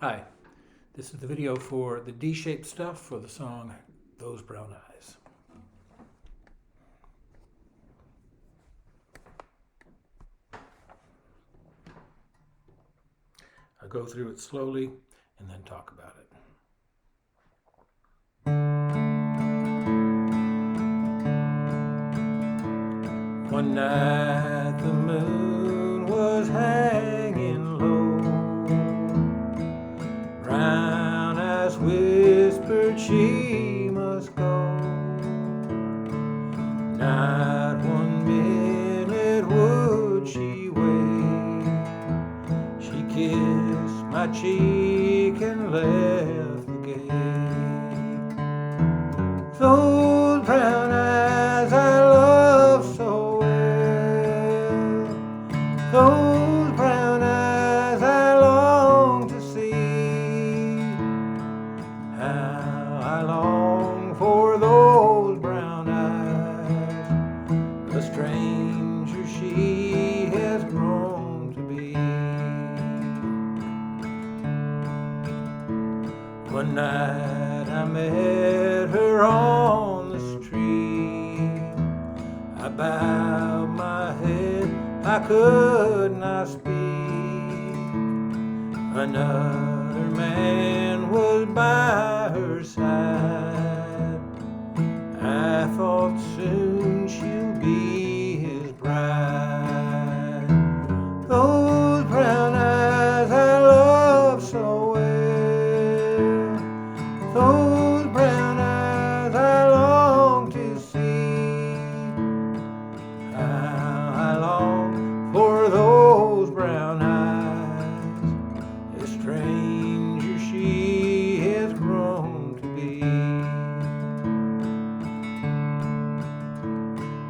Hi, this is the video for the D-shaped stuff for the song Those Brown Eyes. I'll go through it slowly and then talk about it. One night the moon was hanging low. Brown eyes whispered she must go. Not 1 minute would she wait. She kissed my cheek and left the gate. Those brown eyes I love so well. Those brown eyes I long to see. How I long for those brown eyes, the stranger she has grown to be. One night I met her on the street. I bowed my head, I could not speak. Another man was by her side. I thought soon she'll be his bride. Those brown eyes I love so well. Those brown eyes I long to see. How I long for those brown eyes, the stranger she has grown to be.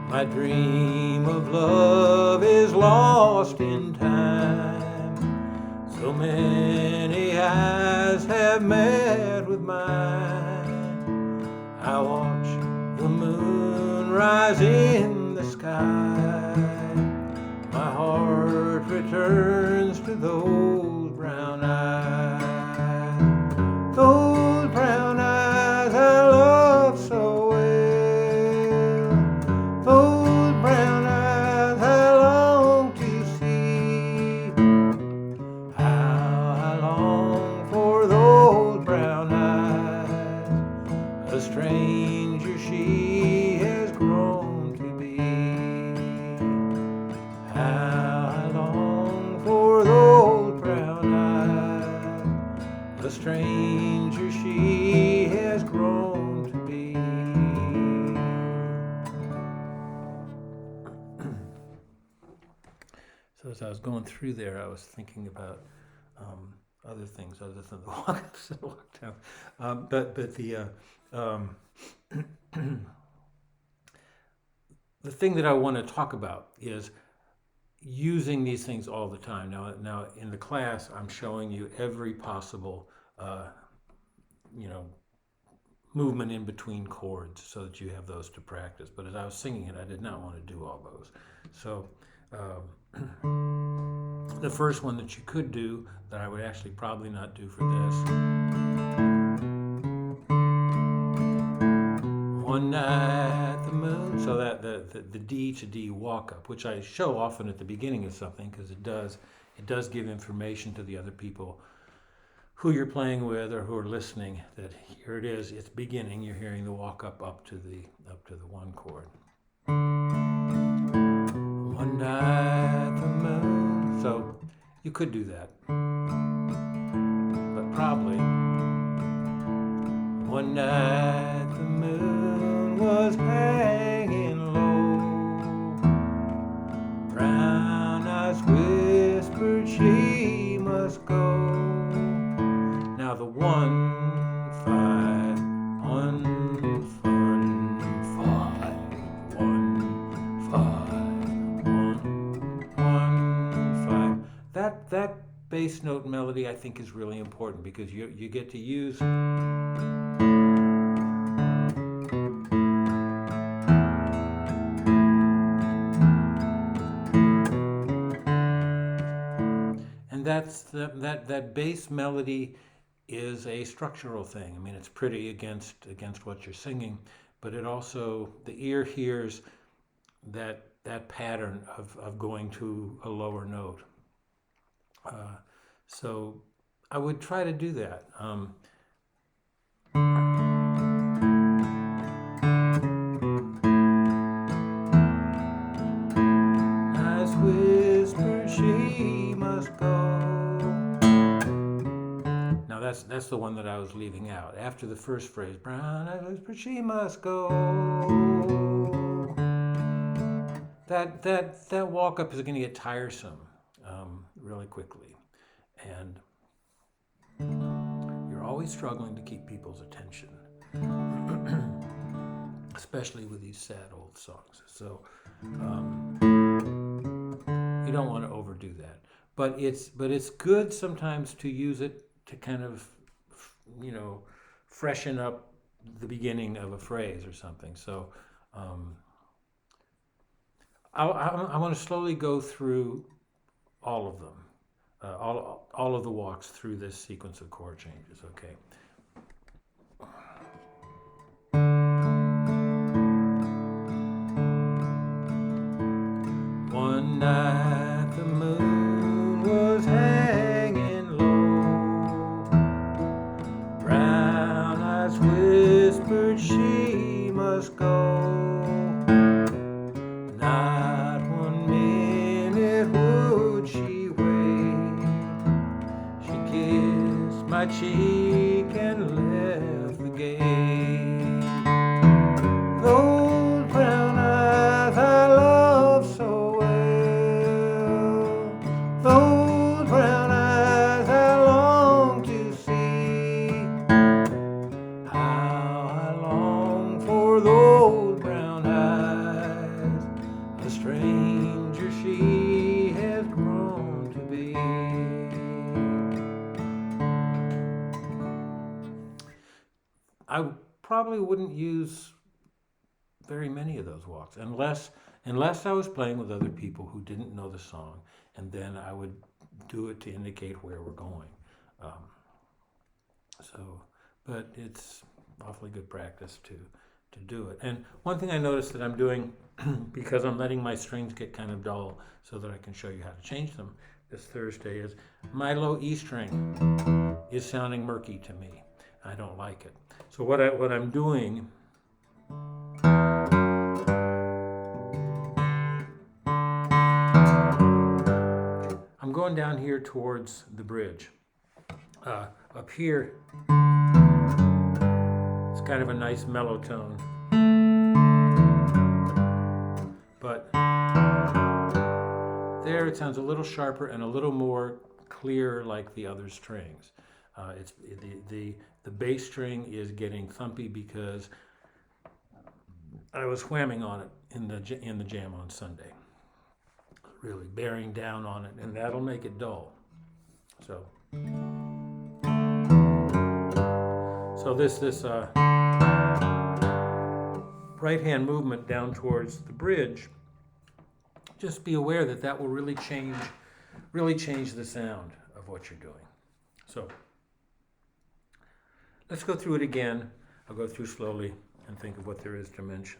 My dream of love is lost in time. So many eyes have met with mine. I watch the moon rise in the sky. My heart returns to those brown eyes. Those brown eyes I love so well. Those brown eyes I long to see. How I long for those brown eyes, a stranger she has grown to be. How I long for those brown eyes, a stranger she has grown to be. So as I was going through there, I was thinking about other things other than the Walkups and Walkdowns. But the thing that I want to talk about is using these things all the time. Now in the class, I'm showing you every possible, movement in between chords so that you have those to practice. But as I was singing it, I did not want to do all those. So the first one that you could do, that I would actually probably not do for this. One night the moon, so that the D to D walk up, which I show often at the beginning of something because it does give information to the other people who you're playing with or who are listening that here it is, it's beginning, you're hearing the walk up to the one chord. One night the moon, so you could do that, but probably one night the moon was hanging low. Brown eyes whispered she must go. Now the 1, 5, 1, 5. That bass note melody I think is really important because you get to use that bass melody is a structural thing. I mean, it's pretty against what you're singing, but it also, the ear hears that pattern of going to a lower note. So I would try to do that. As whispered she must go. Now that's the one that I was leaving out. After the first phrase, brown eyes whispered she must go. That walk up is going to get tiresome really quickly, and you're always struggling to keep people's attention, especially with these sad old songs. So you don't want to overdo that, but it's good sometimes to use it to kind of, freshen up the beginning of a phrase or something. So I want to slowly go through all of them, all of the walks through this sequence of chord changes. Okay. One night the moon was hanging low, brown eyes whispered she must go. Not 1 minute would she wait. She kissed my cheek and left the gate. Those brown eyes I love so well, those brown eyes I long to see. How I long for those brown eyes, a stranger she has grown to be. I probably wouldn't use very many of those walks unless I was playing with other people who didn't know the song, and then I would do it to indicate where we're going. But it's awfully good practice to do it. And one thing I noticed that I'm doing, because I'm letting my strings get kind of dull so that I can show you how to change them this Thursday, is my low E string is sounding murky to me. I don't like it. So what I'm doing, I'm going down here towards the bridge. Up here, it's kind of a nice mellow tone. But there it sounds a little sharper and a little more clear like the other strings. It's the bass string is getting thumpy because I was whamming on it in the jam on Sunday, really bearing down on it, and that'll make it dull. So this right hand movement down towards the bridge, just be aware that will really change the sound of what you're doing. So let's go through it again. I'll go through slowly and think of what there is to mention.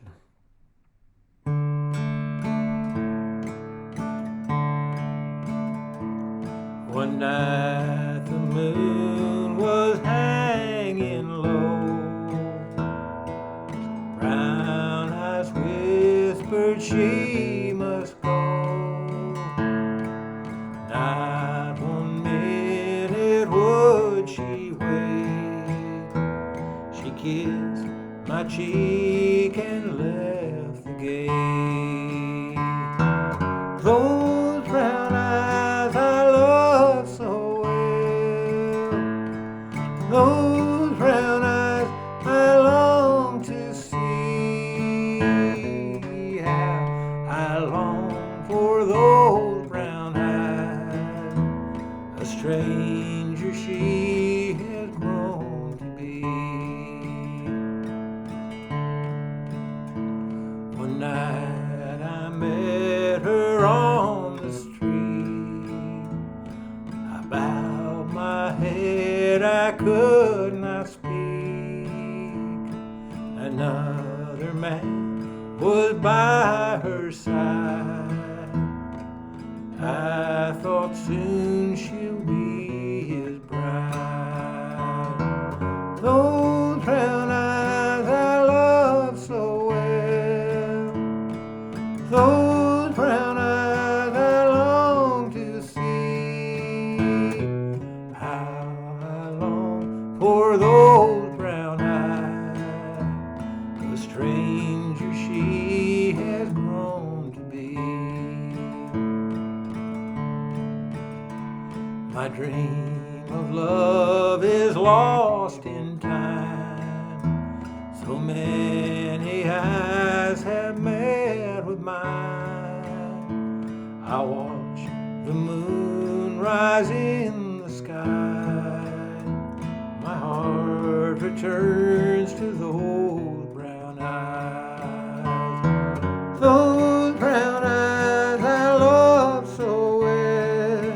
One night the moon was hanging low, brown eyes whispered she must go. Not 1 minute would she wait. She kissed my cheek and left the gate. Those brown eyes I love so well, those brown eyes I long to see. How I long for those brown eyes, a stranger she has grown to be. One night I met her on the street. I bowed head, I could not speak. Another man was by her side. I thought soon she'll be his bride. Those brown eyes I love so well, those brown eyes I long to see. How I long for those brown eyes, the stranger she has grown to be. My dream of love is lost in time. So many eyes have met with mine. I watch the moon rise in the sky. My heart returns to those brown eyes. Those brown eyes I love so well,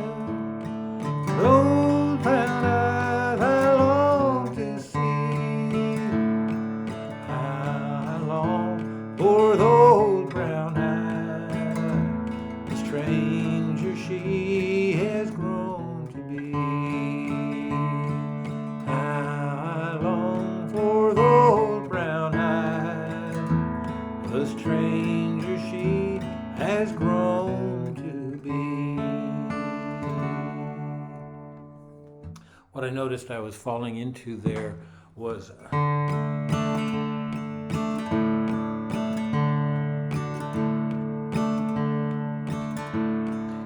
those brown eyes I long to see. I long for those brown eyes, the stranger she has grown to be. I long for those brown eyes, the stranger she has grown to be. What I noticed I was falling into there was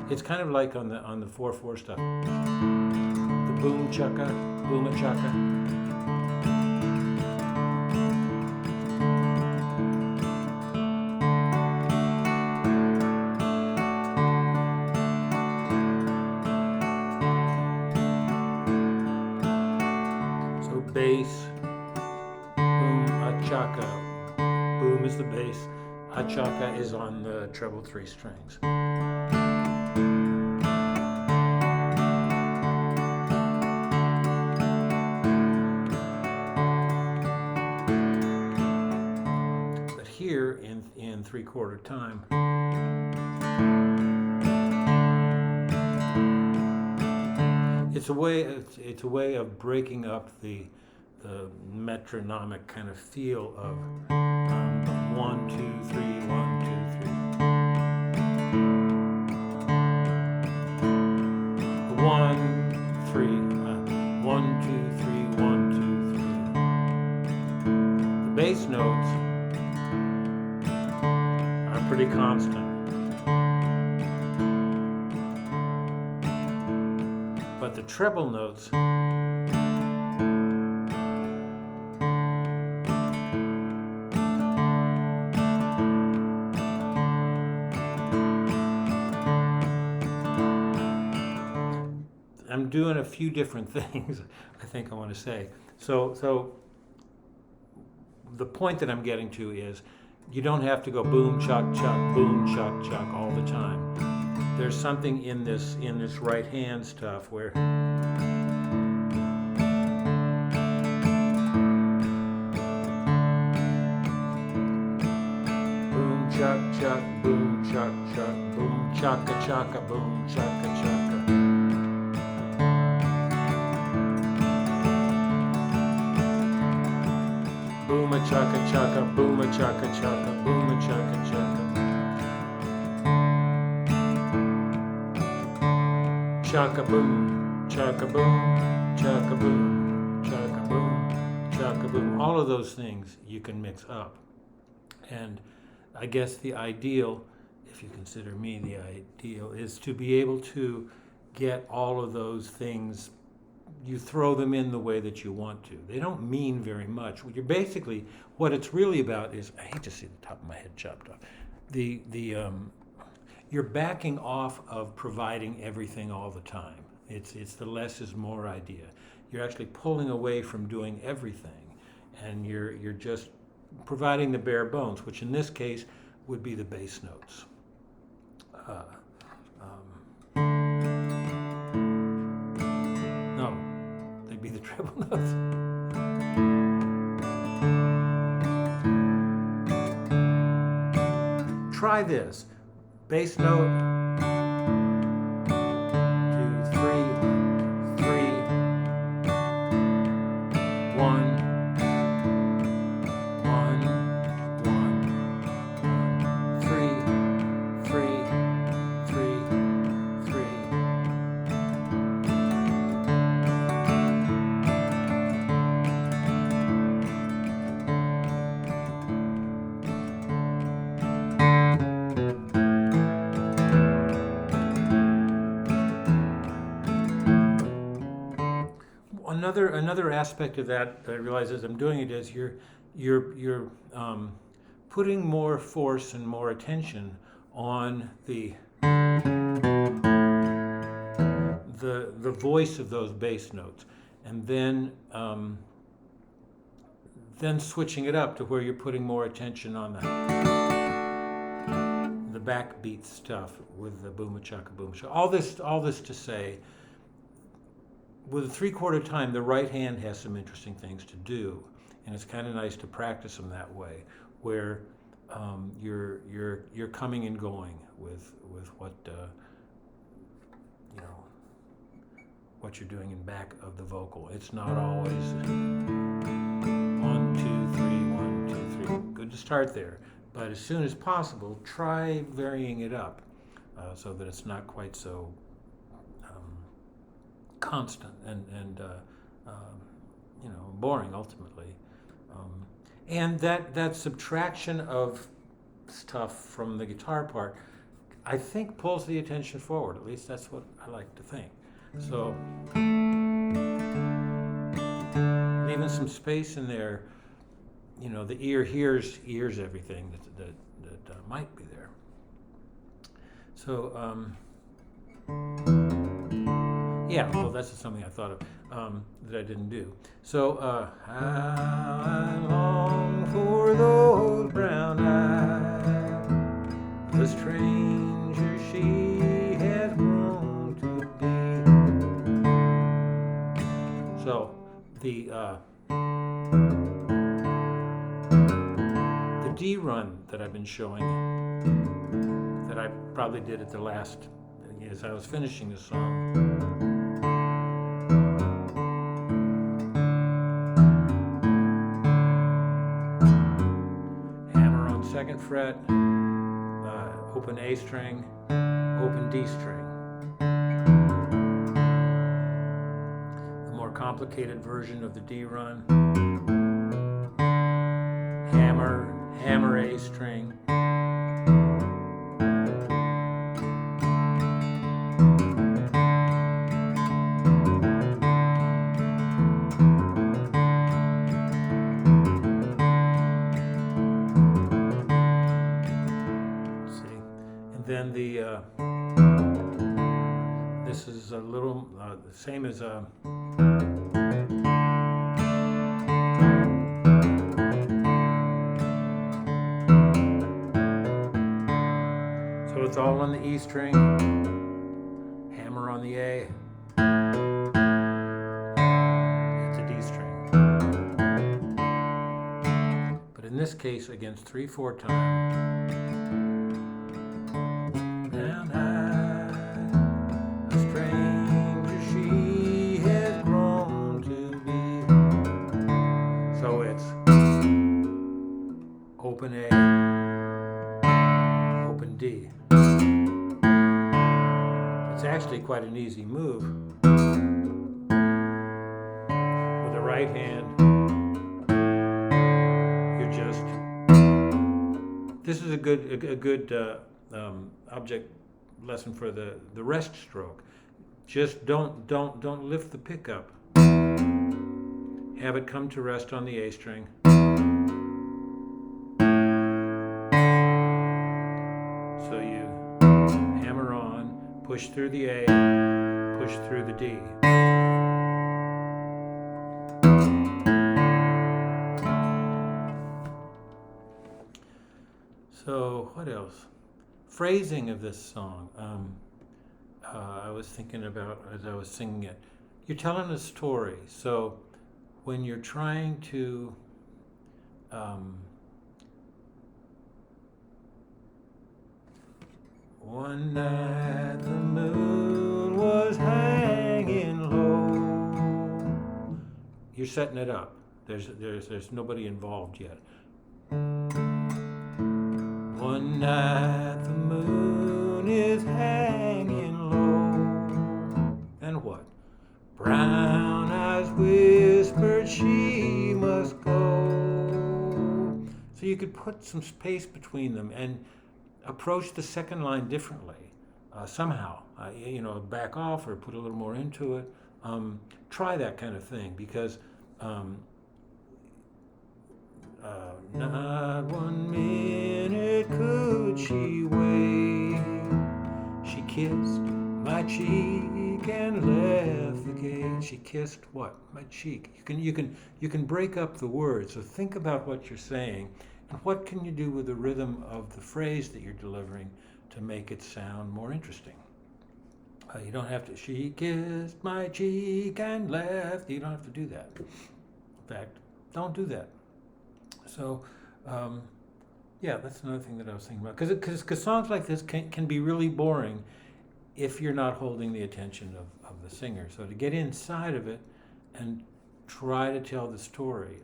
it's kind of like on the 4/4 stuff. The boom chaka, boom a chaka. Bass, boom, a-chaka. Boom is the bass, a-chaka is on the treble 3 strings. But here in 3/4 time, it's a way of breaking up the metronomic kind of feel of 1, 2, 3, 1, 2, 3. 1, 3, 1, 2, 3, 1, 2, 3. The bass notes are pretty constant. But the treble notes I'm doing a few different things, I think I want to say. So the point that I'm getting to is you don't have to go boom, chuck, chuck, boom, chuck, chuck all the time. There's something in this right hand stuff where boom, chuck, chuck, boom, chuck, chuck, boom, chaka, chaka, boom, chaka, chaka. Boom a chaka chaka, boom a chaka chaka, boom a chaka chaka. Chaka boom, chaka boom, chaka boom, chaka boom, chaka boom. All of those things you can mix up. And I guess the ideal, if you consider me the ideal, is to be able to get all of those things. You throw them in the way that you want to. They don't mean very much. You're basically, what it's really about is, I hate to see the top of my head chopped off. You're backing off of providing everything all the time. It's the less is more idea. You're actually pulling away from doing everything, and you're just providing the bare bones, which in this case would be the bass notes. No, definitely be the treble notes. Try this. Bass note, 2, 3, 3, 1, 3, 3, 3, 3. Another aspect of that I realize as I'm doing it is you're putting more force and more attention on the voice of those bass notes, and then switching it up to where you're putting more attention on the backbeat stuff with the boom chaka boom chaka. All this to say, with a 3/4 time, the right hand has some interesting things to do, and it's kind of nice to practice them that way, where you're coming and going with what what you're doing in back of the vocal. It's not always 1, 2, 3, 1, 2, 3. Good to start there, but as soon as possible, try varying it up so that it's not quite so constant and boring ultimately, and that subtraction of stuff from the guitar part, I think, pulls the attention forward. At least that's what I like to think. So leaving some space in there, the ear hears everything that might be there. So yeah, well, that's something I thought of that I didn't do. So, how I long for those brown eyes, the stranger she has grown to be. So, the D run that I've been showing, that I probably did at the last, as I was finishing the song. Second fret, open A string, open D string. The more complicated version of the D run, hammer A string. Then this is a little the same as so it's all on the E string, hammer on the A, it's a D string. But in this case, against 3/4 time. Open A, open D. It's actually quite an easy move. With the right hand, you're just. This is a good object lesson for the rest stroke. Just don't lift the pickup. Have it come to rest on the A string. So you hammer on, push through the A, push through the D. So what else? Phrasing of this song. I was thinking about as I was singing it. you're telling a story. So when you're trying to one night the moon was hanging low. You're setting it up. There's nobody involved yet. One night the moon is hanging low. Then what? Brown eyes whispered she must go. So you could put some space between them and approach the second line differently somehow. Back off or put a little more into it. Try that kind of thing, because not 1 minute could she wait. She kissed my cheek and left the gate. She kissed what? My cheek. You can break up the words. So think about what you're saying, and what can you do with the rhythm of the phrase that you're delivering to make it sound more interesting. You don't have to. She kissed my cheek and left. You don't have to do that. In fact, don't do that. So, that's another thing that I was thinking about. Because songs like this can be really boring if you're not holding the attention of the singer. So to get inside of it and try to tell the story,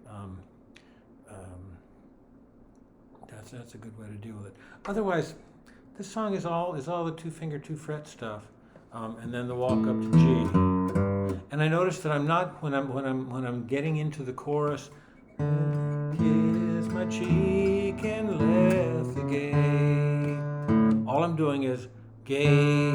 that's a good way to deal with it. Otherwise, this song is all the 2-finger, 2-fret stuff, and then the walk up to G. And I noticed that I'm not when I'm getting into the chorus. Kiss my cheek and left the gate. All I'm doing is gate.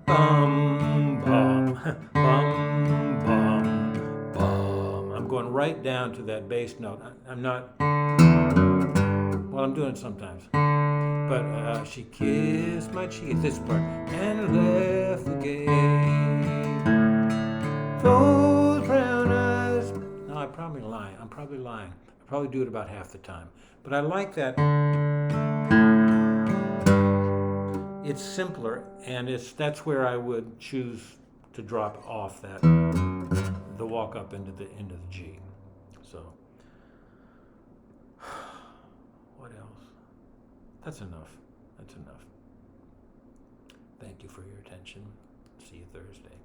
Bum bum bum bum bum. I'm going right down to that bass note. I'm not. Well, I'm doing it sometimes. But she kissed my cheek. It's this part and left the gate. Those brown eyes. No, I'm probably lying. I probably do it about half the time. But I like that. It's simpler, and that's where I would choose to drop off the walk up into the G. So, what else? That's enough. Thank you for your attention. See you Thursday.